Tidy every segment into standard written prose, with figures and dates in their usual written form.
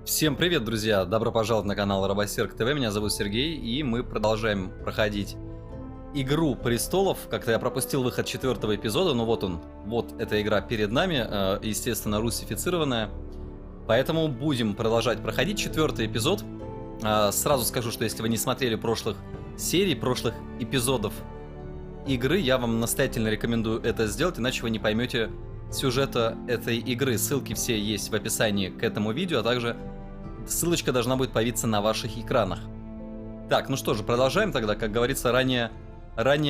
Всем привет, друзья! Добро пожаловать на канал Робосерк ТВ, меня зовут Сергей, и мы продолжаем проходить Игру Престолов. Как-то я пропустил выход 4-го эпизода, но вот он, вот эта игра перед нами, естественно, русифицированная. Поэтому будем продолжать проходить 4-й эпизод. Сразу скажу, что если вы не смотрели прошлых серий, прошлых эпизодов игры, я вам настоятельно рекомендую это сделать, иначе вы не поймете сюжета этой игры. Ссылки все есть в описании к этому видео, а также ссылочка должна будет появиться на ваших экранах. Так, ну что же, продолжаем тогда. Как говорится, ранее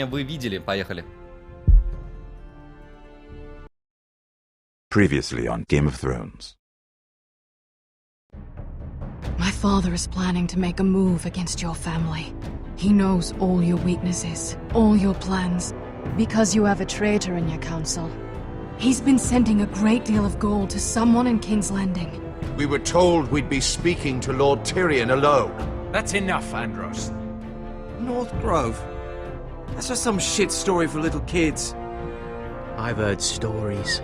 вы видели. Поехали. Previously on Game of Thrones. My father is planning to make a move against your family. He knows all your weaknesses, all your plans, because you have a traitor in your council. He's been sending a great deal of gold to someone in King's Landing. We were told we'd be speaking to Lord Tyrion alone. That's enough, Andros. North Grove? That's just some shit story for little kids. I've heard stories.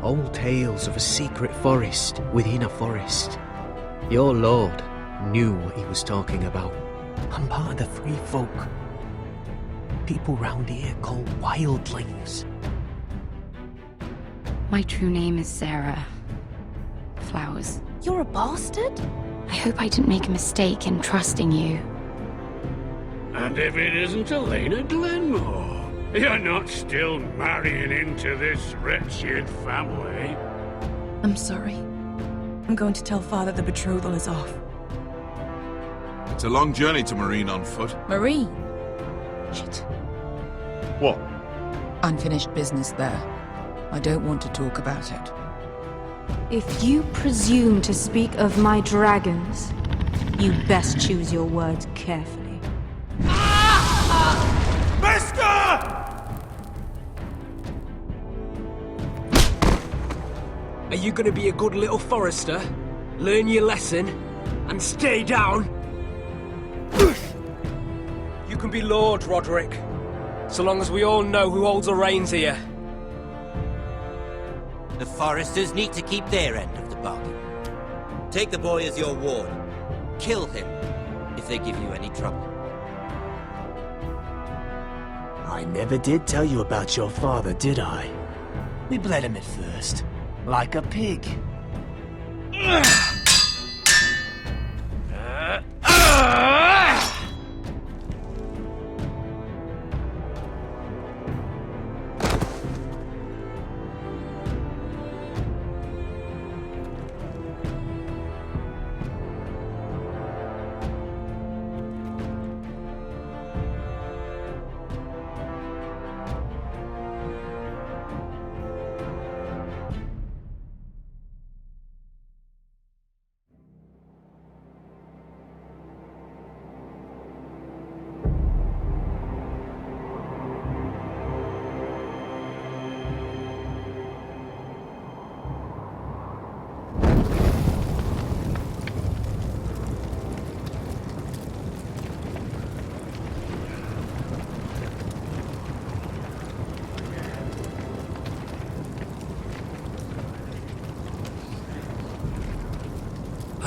Old tales of a secret forest within a forest. Your lord knew what he was talking about. I'm part of the free folk. People round here call wildlings. My true name is Sarah Flowers. You're a bastard? I hope I didn't make a mistake in trusting you. And if it isn't Elena Glenmore, you're not still marrying into this wretched family. I'm sorry. I'm going to tell Father the betrothal is off. It's a long journey to Marine on foot. Marine? Shit. What? Unfinished business there. I don't want to talk about it. If you presume to speak of my dragons, you best choose your words carefully. Are you gonna be a good little forester? Learn your lesson and stay down? You can be Lord, Roderick, so long as we all know who holds the reins here. The foresters need to keep their end of the bargain. Take the boy as your ward. Kill him if they give you any trouble. I never did tell you about your father, did I? We bled him at first, like a pig.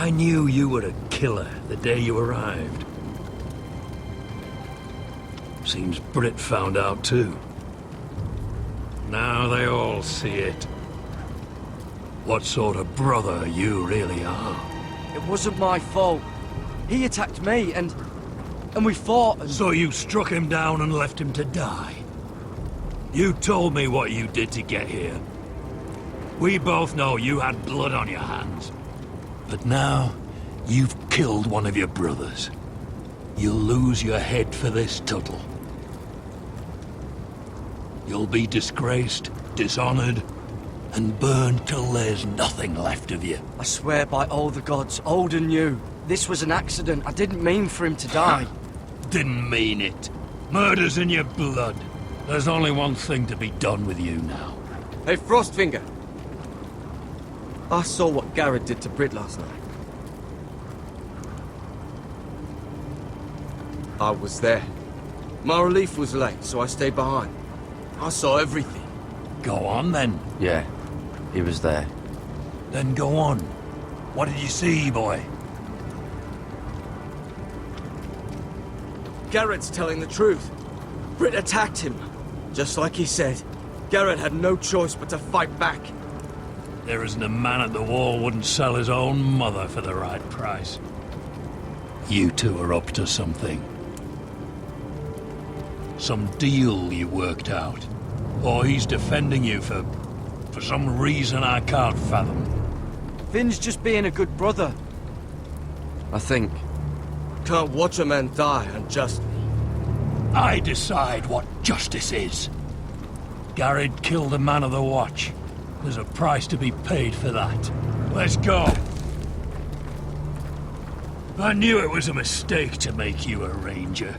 I knew you were a killer the day you arrived. Seems Brit found out too. Now they all see it. What sort of brother you really are. It wasn't my fault. He attacked me and we fought and... So you struck him down and left him to die? You told me what you did to get here. We both know you had blood on your hands. But now, you've killed one of your brothers. You'll lose your head for this, Tuttle. You'll be disgraced, dishonored, and burned till there's nothing left of you. I swear by all the gods, old and new, this was an accident. I didn't mean for him to die. Didn't mean it. Murder's in your blood. There's only one thing to be done with you now. Hey, Frostfinger. I saw what Garrett did to Brit last night. I was there. My relief was late, so I stayed behind. I saw everything. Go on then. Yeah, he was there. Then go on. What did you see, boy? Garrett's telling the truth. Britt attacked him. Just like he said. Garrett had no choice but to fight back. There isn't a man at the wall wouldn't sell his own mother for the right price. You two are up to something. Some deal you worked out. Or he's defending you for some reason I can't fathom. Finn's just being a good brother. I think. Can't watch a man die unjustly. I decide what justice is. Garrett killed a man of the watch. There's a price to be paid for that. Let's go. I knew it was a mistake to make you a ranger.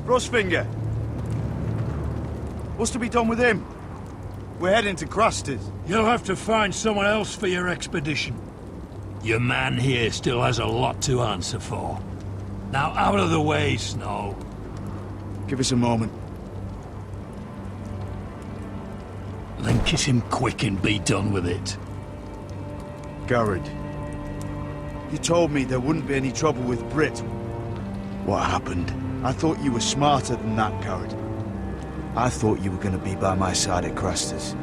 Rustfinger. What's to be done with him? We're heading to Craster's. You'll have to find someone else for your expedition. Your man here still has a lot to answer for. Now out of the way, Snow. Give us a moment. Then kiss him quick and be done with it. Garrett. You told me there wouldn't be any trouble with Britt. What happened? I thought you were smarter than that, Garrett. I thought you were going to be by my side at Craster's.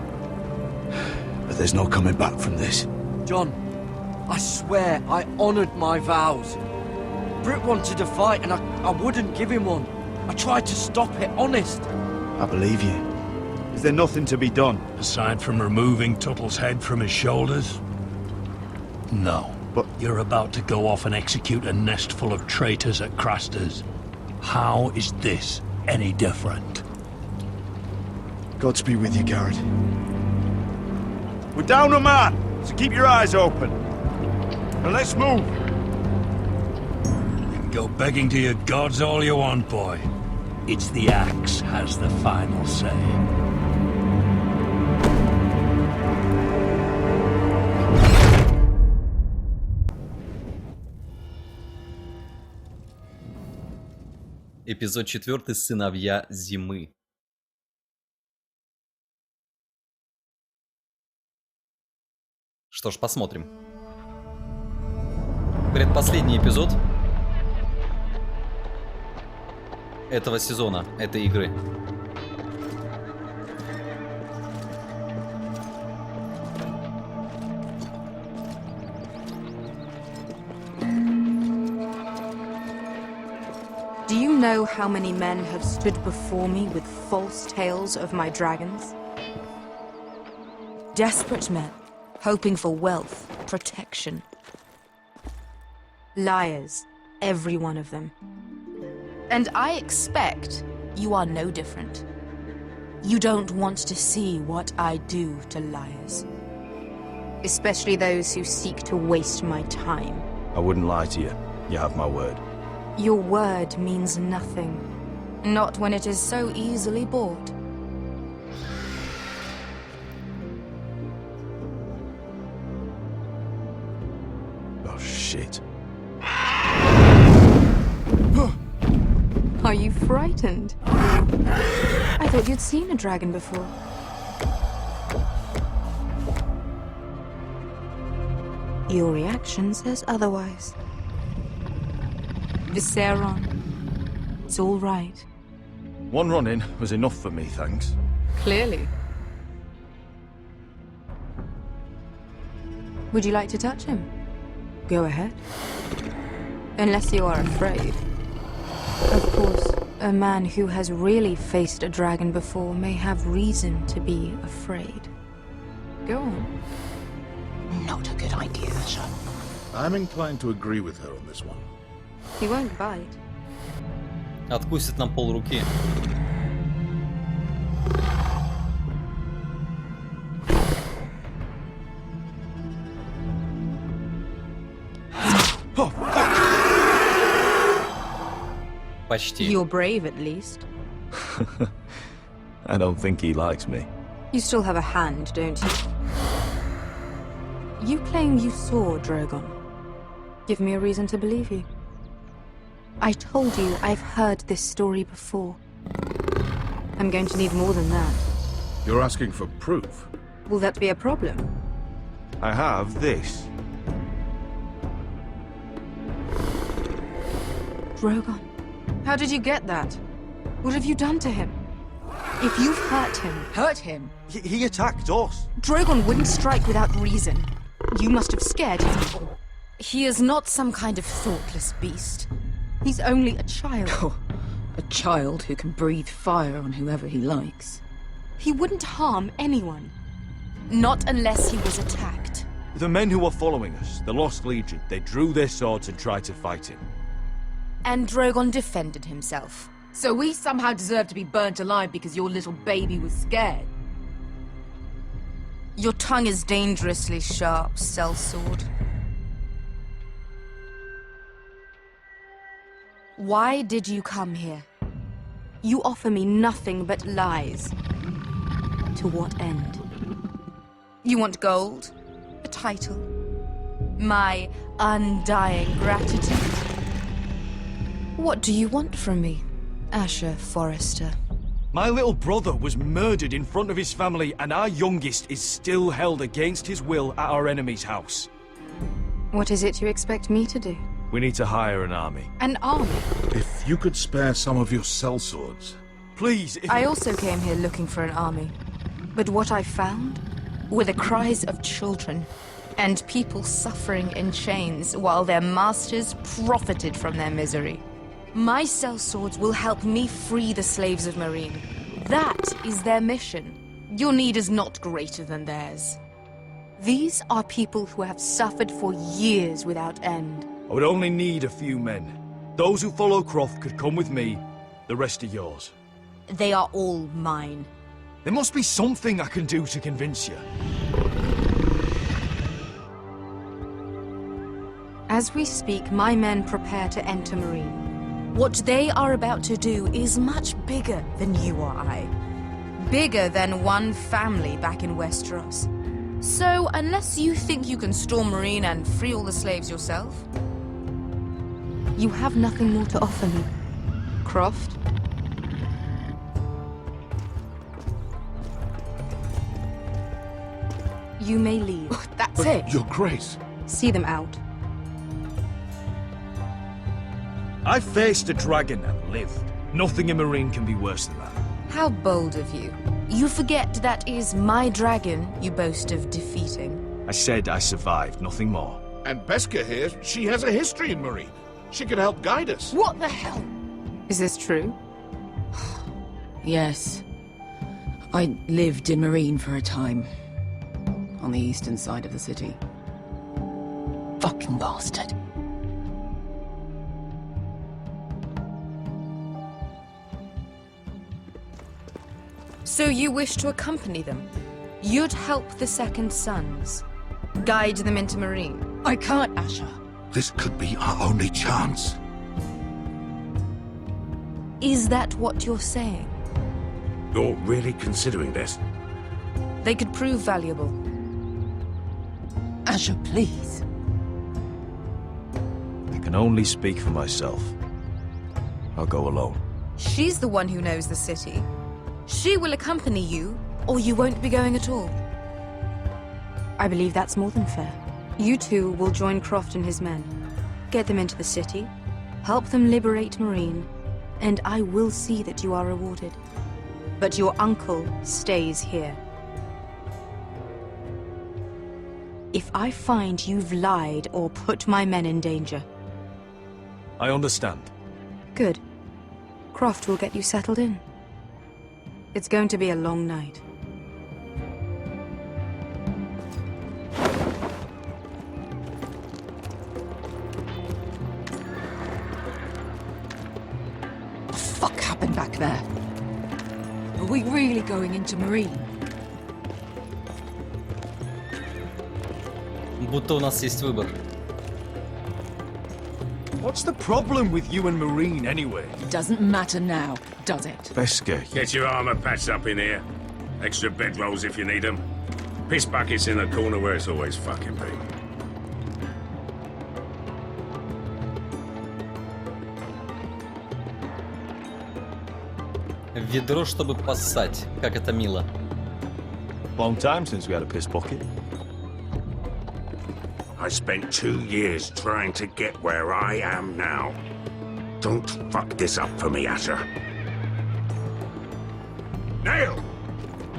But there's no coming back from this. John, I swear I honored my vows. Britt wanted to fight and I wouldn't give him one. I tried to stop it, honest. I believe you. Is there nothing to be done? Aside from removing Tuttle's head from his shoulders? No. But you're about to go off and execute a nest full of traitors at Craster's. How is this any different? Godspeed with you, Garrett. We're down a man, so keep your eyes open. Now let's move. You can go begging to your gods all you want, boy. It's the axe has the final say. Эпизод 4. Сыновья Зимы. Что ж, посмотрим. Предпоследний эпизод этого сезона, этой игры. Do you know how many men have stood before me with false tales of my dragons? Desperate men, hoping for wealth, protection. Liars, every one of them. And I expect you are no different. You don't want to see what I do to liars. Especially those who seek to waste my time. I wouldn't lie to you. You have my word. Your word means nothing. Not when it is so easily bought. Oh, shit. Are you frightened? I thought you'd seen a dragon before. Your reaction says otherwise. Visceron. It's all right. One run-in was enough for me, thanks. Clearly. Would you like to touch him? Go ahead. Unless you are afraid. Of course, a man who has really faced a dragon before may have reason to be afraid. Go on. Not a good idea, sir. I'm inclined to agree with her on this one. He won't bite. Откусит нам пол руки. Почти. You're brave, at least. I don't think he likes me. You still have a hand, don't you? You claim you saw Drogon. Give me a reason to believe you. I told you I've heard this story before. I'm going to need more than that. You're asking for proof? Will that be a problem? I have this. Drogon? How did you get that? What have you done to him? If you've hurt him... Hurt him? He attacked us. Drogon wouldn't strike without reason. You must have scared him. He is not some kind of thoughtless beast. He's only a child. Oh, a child who can breathe fire on whoever he likes. He wouldn't harm anyone. Not unless he was attacked. The men who were following us, the Lost Legion, they drew their swords and tried to fight him. And Drogon defended himself. So we somehow deserve to be burnt alive because your little baby was scared? Your tongue is dangerously sharp, sellsword. Why did you come here? You offer me nothing but lies. To what end? You want gold? A title? My undying gratitude? What do you want from me, Asher Forrester? My little brother was murdered in front of his family, and our youngest is still held against his will at our enemy's house. What is it you expect me to do? We need to hire an army. An army? If you could spare some of your sellswords. Please, if... I also came here looking for an army. But what I found were the cries of children and people suffering in chains while their masters profited from their misery. My sellswords will help me free the slaves of Meereen. That is their mission. Your need is not greater than theirs. These are people who have suffered for years without end. I would only need a few men. Those who follow Croft could come with me. The rest are yours. They are all mine. There must be something I can do to convince you. As we speak, my men prepare to enter Meereen. What they are about to do is much bigger than you or I. Bigger than one family back in Westeros. So, unless you think you can storm Meereen and free all the slaves yourself... You have nothing more to offer me, Croft. You may leave. That's it. Your Grace. See them out. I faced a dragon and lived. Nothing in Meereen can be worse than that. How bold of you. You forget that is my dragon you boast of defeating. I said I survived, nothing more. And Beska here, she has a history in Meereen. She could help guide us. What the hell? Is this true? Yes. I lived in Meereen for a time. On the eastern side of the city. Fucking bastard. So you wish to accompany them? You'd help the Second Sons? Guide them into Meereen? I can't, Asher. This could be our only chance. Is that what you're saying? You're really considering this? They could prove valuable. Asher, please. I can only speak for myself. I'll go alone. She's the one who knows the city. She will accompany you, or you won't be going at all. I believe that's more than fair. You two will join Croft and his men. Get them into the city, help them liberate Meereen, and I will see that you are rewarded. But your uncle stays here. If I find you've lied or put my men in danger... I understand. Good. Croft will get you settled in. It's going to be a long night. What the fuck happened back there? Are we really going into Meereen? Будто у нас есть выбор. What's the problem with you and Meereen, anyway? It doesn't matter now, does it? Beska, Get your armor patched up in here. Extra bedrolls if you need them. Piss buckets in the corner where it's always fucking been. Ведро, чтобы поссать. Как это мило. long time since we had a piss bucket. I spent 2 years trying to get where I am now. Don't fuck this up for me, Asher. Nail!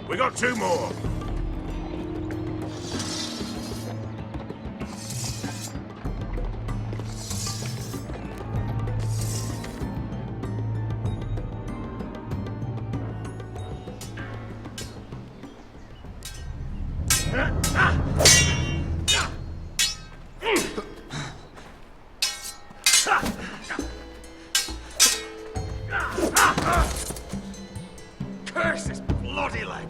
We got 2 more. Curse his bloody leg!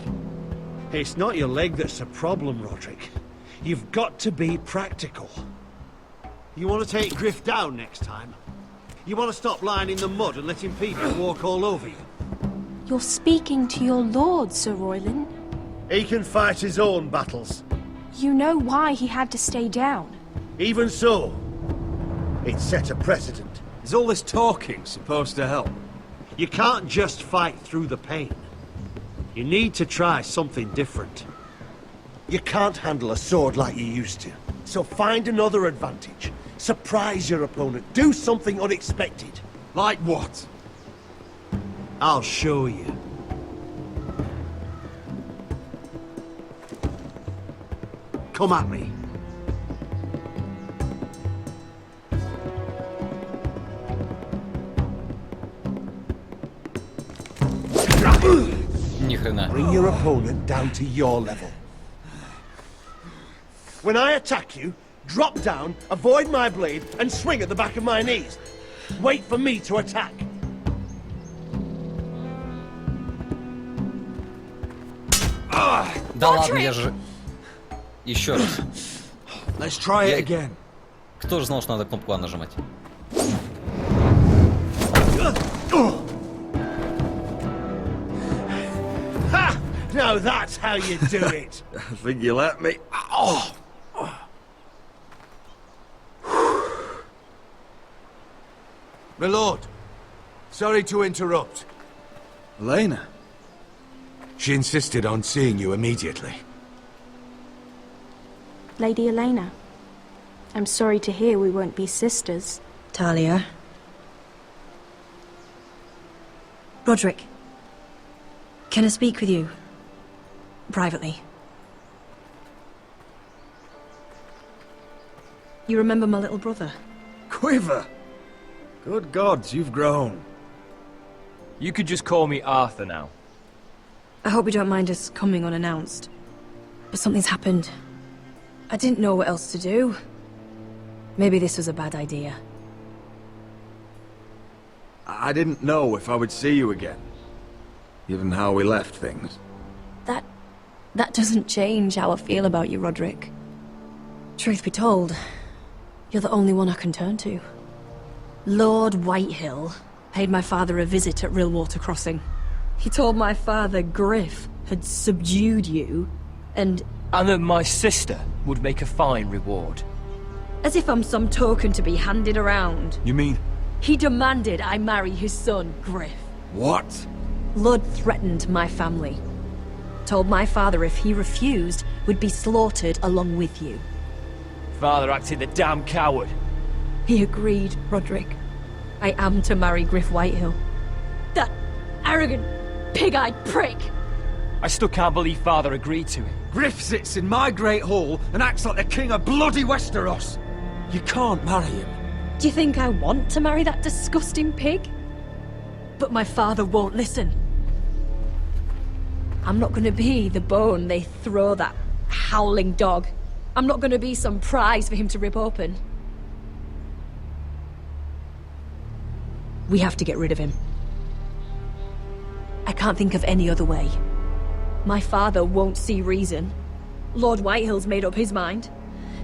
It's not your leg that's the problem, Roderick. You've got to be practical. You want to take Griff down next time? You want to stop lying in the mud and letting people walk all over you? You're speaking to your lord, Sir Royland. He can fight his own battles. You know why he had to stay down. Even so, it set a precedent. Is all this talking supposed to help? You can't just fight through the pain. You need to try something different. You can't handle a sword like you used to. So find another advantage. Surprise your opponent. Do something unexpected. Like what? I'll show you. Come at me. Ни хрена. Bring your opponent down to your level. When I attack you, drop down, avoid my blade, and swing at the back of my knees. Wait for me to attack. Да ладно, я же... Еще раз. Let's try it again. Кто же знал, что надо кнопку А нажимать? Ha! Now that's how you do it. I think you let me. Oh! My lord, sorry to interrupt. Elena? She insisted on seeing you immediately. Lady Elena, I'm sorry to hear we won't be sisters. Talia. Roderick. Can I speak with you? Privately. You remember my little brother? Quiver! Good gods, you've grown. You could just call me Arthur now. I hope you don't mind us coming unannounced. But something's happened. I didn't know what else to do. Maybe this was a bad idea. I didn't know if I would see you again, given how we left things. That doesn't change how I feel about you, Roderick. Truth be told, you're the only one I can turn to. Lord Whitehill paid my father a visit at Rillwater Crossing. He told my father Griff had subdued you, and that my sister would make a fine reward. as if I'm some token to be handed around. You mean? He demanded I marry his son, Griff. What? Lord threatened my family. Told my father if he refused, we'd be slaughtered along with you. Father acted the damn coward. He agreed, Roderick. I am to marry Griff Whitehill. That arrogant, pig-eyed prick! I still can't believe Father agreed to it. Griff sits in my great hall and acts like the king of bloody Westeros. You can't marry him. Do you think I want to marry that disgusting pig? But my father won't listen. I'm not gonna be the bone they throw that howling dog. I'm not gonna be some prize for him to rip open. We have to get rid of him. I can't think of any other way. My father won't see reason. Lord Whitehill's made up his mind,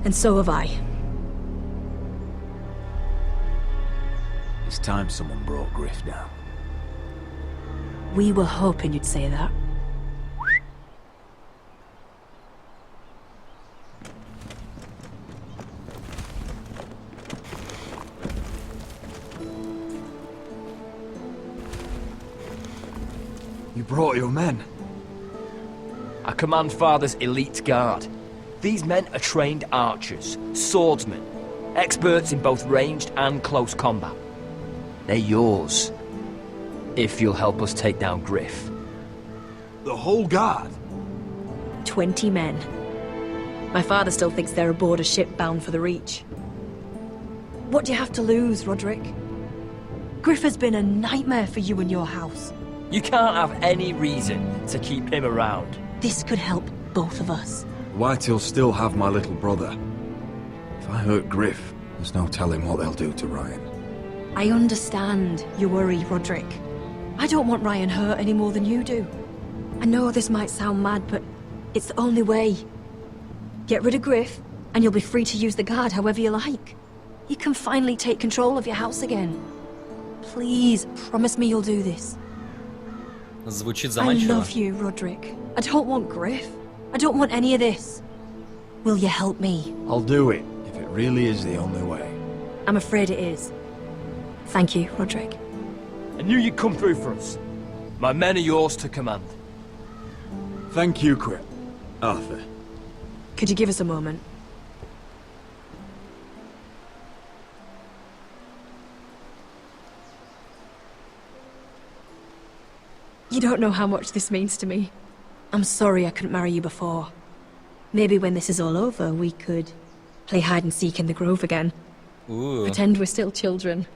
and so have I. It's time someone brought Griff down. We were hoping you'd say that. You brought your men. I command Father's elite guard. These men are trained archers, swordsmen, experts in both ranged and close combat. They're yours. If you'll help us take down Griff. The whole guard? 20 men. My father still thinks they're aboard a ship bound for the Reach. What do you have to lose, Roderick? Griff has been a nightmare for you and your house. You can't have any reason to keep him around. This could help both of us. Whitehill'll still have my little brother. If I hurt Griff, there's no telling what they'll do to Ryan. I understand your worry, Roderick. I don't want Ryan hurt any more than you do. I know this might sound mad, but it's the only way. Get rid of Griff, and you'll be free to use the guard however you like. You can finally take control of your house again. Please, promise me you'll do this. Звучит I заманчиво. love you, Roderick. I don't want Griff. I don't want any of this. Will you help me? I'll do it, if it really is the only way. I'm afraid it is. Thank you, Roderick. I knew you'd come through for us. My men are yours to command. Thank you, Arthur. Could you give us a moment? You don't know how much this means to me. I'm sorry I couldn't marry you before. Maybe when this is all over, we could play hide and seek in the grove again. Ooh. Pretend we're still children.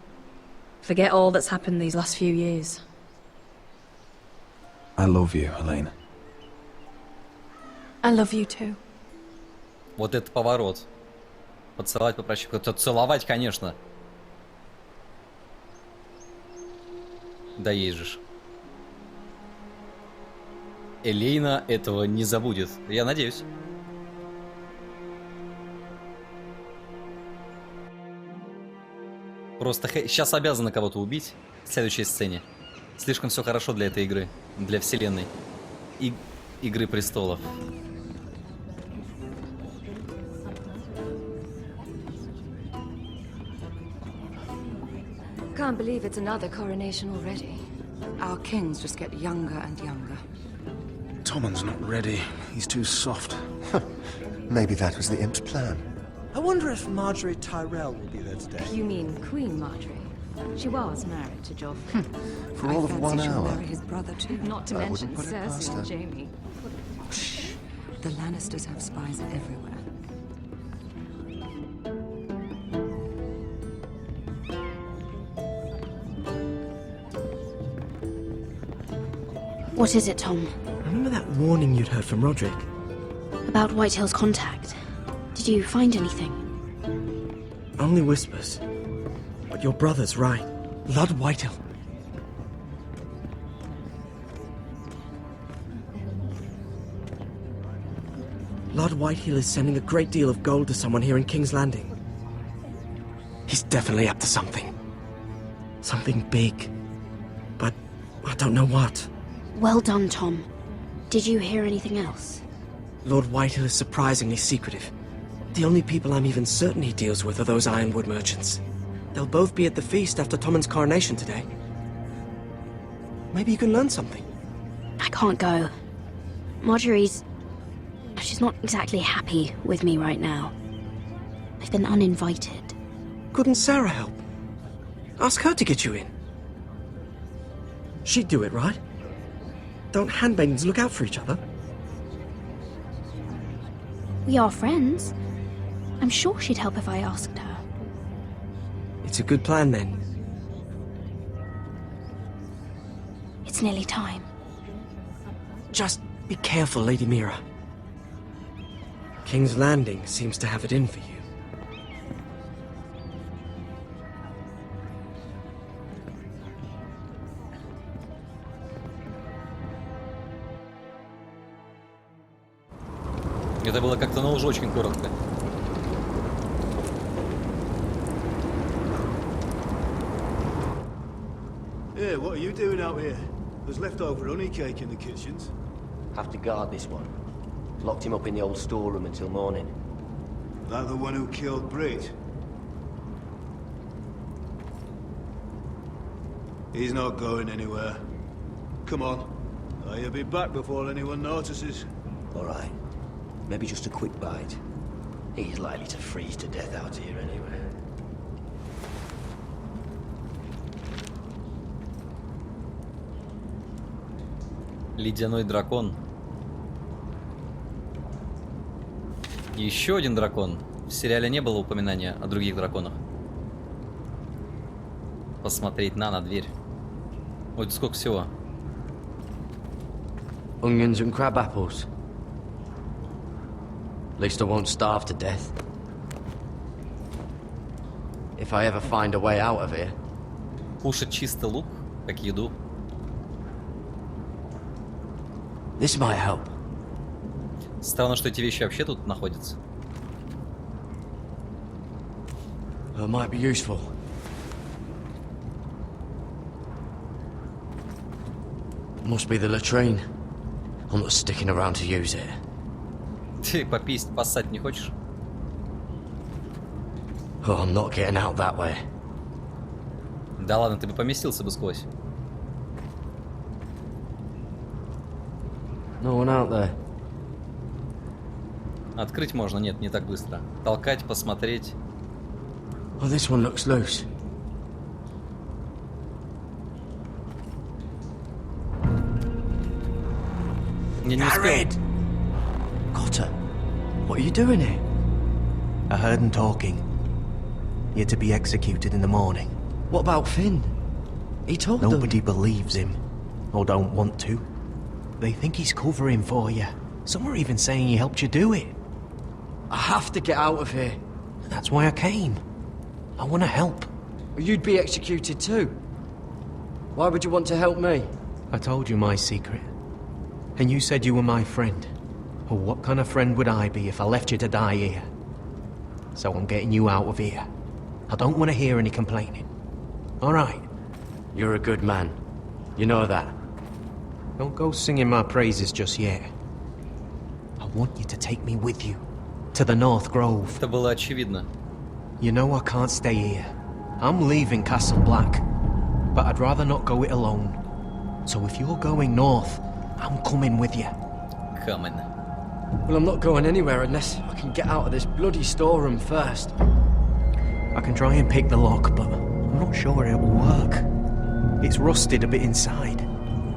Forget all that's happened these last few years. I love you, Helena. I love you too. Вот это поворот. Поцеловать, попрощать. Целовать, конечно. Да есть же. Элейна этого не забудет. Я надеюсь. Просто сейчас обязаны кого-то убить в следующей сцене. Слишком все хорошо для этой игры. Для вселенной. Игры Престолов. Can't believe it's another coronation already. Our kings just get younger and younger. Tommen's not ready. He's too soft. Maybe that was the imp's plan. I wonder if Marjorie Tyrell will be there today. You mean Queen Marjorie? She was married to Joffrey. For all of 1 hour. Marry his brother too. Not to mention wouldn't put it past Cersei and her. Jaime. Shh. The Lannisters have spies everywhere. What is it, Tom? Remember that warning you'd heard from Roderick? About Whitehill's contact. Did you find anything? Only whispers. But your brother's right. Lord Whitehill. Lord Whitehill is sending a great deal of gold to someone here in King's Landing. He's definitely up to something. Something big. But I don't know what. Well done, Tom. Did you hear anything else? Lord Whitehill is surprisingly secretive. The only people I'm even certain he deals with are those ironwood merchants. They'll both be at the feast after Tommen's coronation today. Maybe you can learn something. I can't go. She's not exactly happy with me right now. I've been uninvited. Couldn't Sarah help? Ask her to get you in. She'd do it, right? Don't handmaidens look out for each other? We are friends. I'm sure she'd help if I asked her. It's a good plan, then. It's nearly time. Just be careful, Lady Mira. King's Landing seems to have it in for you. Это было как-то, но уже очень коротко. Hey, what are you doing out here? There's leftover honey cake in the kitchens. Have to guard this one. Locked him up in the old storeroom until morning. That the one who killed Brit? He's not going anywhere. Come on. You'll be back before anyone notices. All right. Maybe just a quick bite. He's likely to freeze to death out here anyway. Ледяной дракон. Еще один дракон. В сериале не было упоминания о других драконах. Посмотреть на дверь. Ой, сколько всего. Onions and crab apples. At least I won't starve to death. If I ever find a way out of here. Кушать чистый лук, как еду. This might help. Странно, что эти вещи вообще тут находятся. It might be useful. Must be the latrine. I'm not sticking around to use it. Ты попить, поссать не хочешь? Oh, I'm not getting out that way. Да ладно, ты бы поместился бы сквозь. No one out there. Открыть можно, нет, не так быстро. Толкать, посмотреть. Oh, this one looks loose. Я не успел. Cotter, what are you doing here? I heard him talking. You're to be executed in the morning. What about Finn? He told them. Nobody believes him, or don't want to. They think he's covering for you. Some are even saying he helped you do it. I have to get out of here. That's why I came. I want to help. You'd be executed too. Why would you want to help me? I told you my secret. And you said you were my friend. Well, what kind of friend would I be if I left you to die here? So I'm getting you out of here. I don't want to hear any complaining. All right? You're a good man. You know that. Don't go singing my praises just yet. I want you to take me with you. To the North Grove. Это было очевидно. You know I can't stay here. I'm leaving Castle Black. But I'd rather not go it alone. So if you're going north, I'm coming with you. Coming. Well, I'm not going anywhere unless I can get out of this bloody storeroom first. I can try and pick the lock, but I'm not sure it will work. It's rusted a bit inside.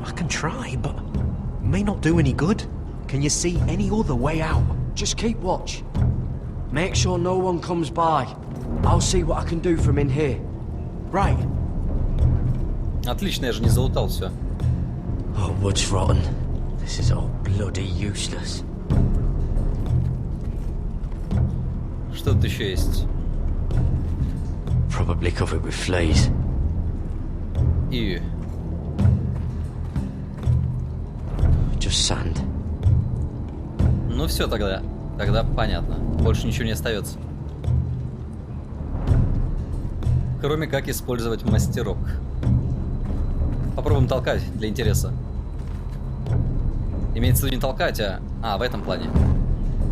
I can try, but it may not do any good. Can you see any other way out? Just keep watch. Make sure no one comes by. I'll see what I can do from in here. Right. Отлично, я же не залутал все. Oh, wood's rotten. This is all bloody useless. Что тут еще есть? Probably covered with fleas. И... Just sand. Ну все тогда. Тогда понятно. Больше ничего не остается. Кроме как использовать мастерок. Попробуем толкать для интереса. Имеется в виду не толкать, а в этом плане.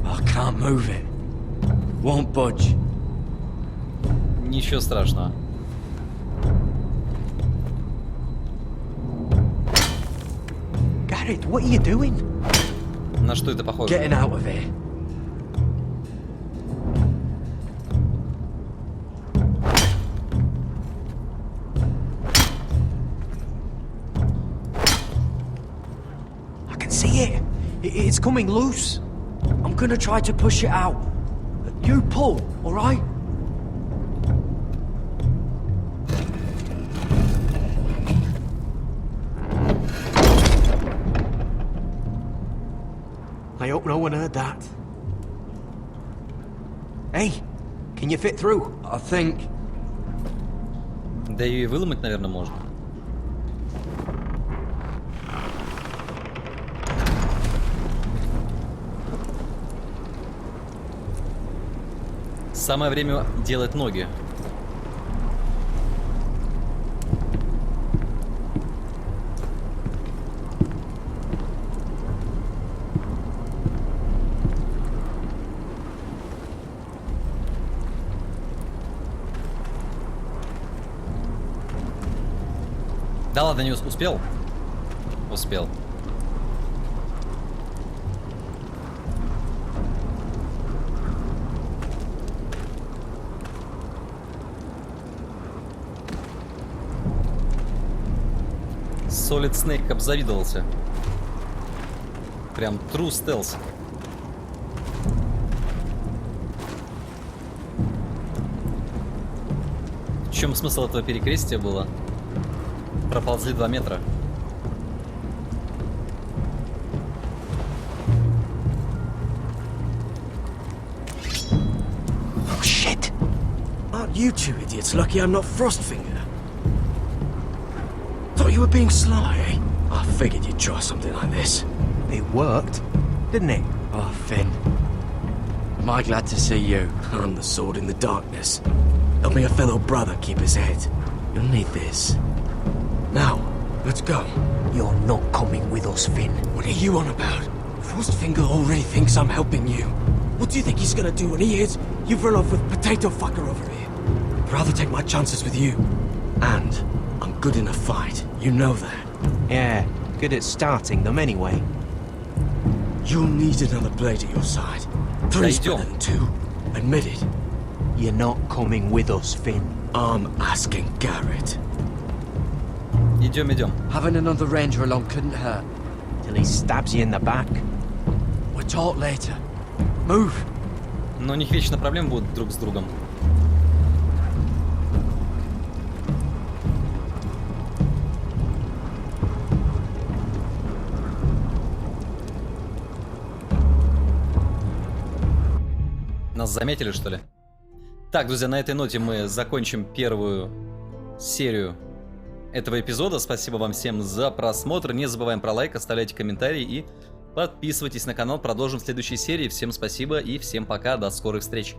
I can't move it. Won't budge. Ничего страшного. Garrett, what are you doing? На что это похоже? Getting out of here. I can see it. It's coming loose. I'm gonna try to push it out. You pull, all right? I hope no one heard that. Hey, can you fit through? I think. Да ее и выломать, наверное, можно. Самое время делать ноги. Да ладно, не успел? Успел. Solid Snake обзавидовался. Прям true stealth. В чем смысл этого перекрестия было? Проползли 2 метра. Oh shit! Aren't you two idiots lucky I'm not Frostfinger? Thought you were being sly, eh? I figured you'd try something like this. It worked, didn't it? Oh, Finn. Am I glad to see you? I'm the sword in the darkness. Help me a fellow brother keep his head. You'll need this. Now, let's go. You're not coming with us, Finn. What are you on about? Frostfinger already thinks I'm helping you. What do you think he's gonna do when he hears you've run off with Potato Fucker over here? I'd rather take my chances with you. And I'm good in a fight. You know that. Yeah, good at starting them anyway. You'll need another blade at your side. 3's better than 2. Admit it. You're not coming with us, Finn. I'm asking Garrett. Идем, идем. Having another ranger along couldn't hurt. Till he stabs you in the back. We'll talk later. Move. Но у них вечно проблемы будут друг с другом. Нас заметили, что ли? Так, друзья, на этой ноте мы закончим первую серию этого эпизода. Спасибо вам всем за просмотр. Не забываем про лайк, оставляйте комментарии и подписывайтесь на канал. Продолжим в следующей серии. Всем спасибо и всем пока. До скорых встреч.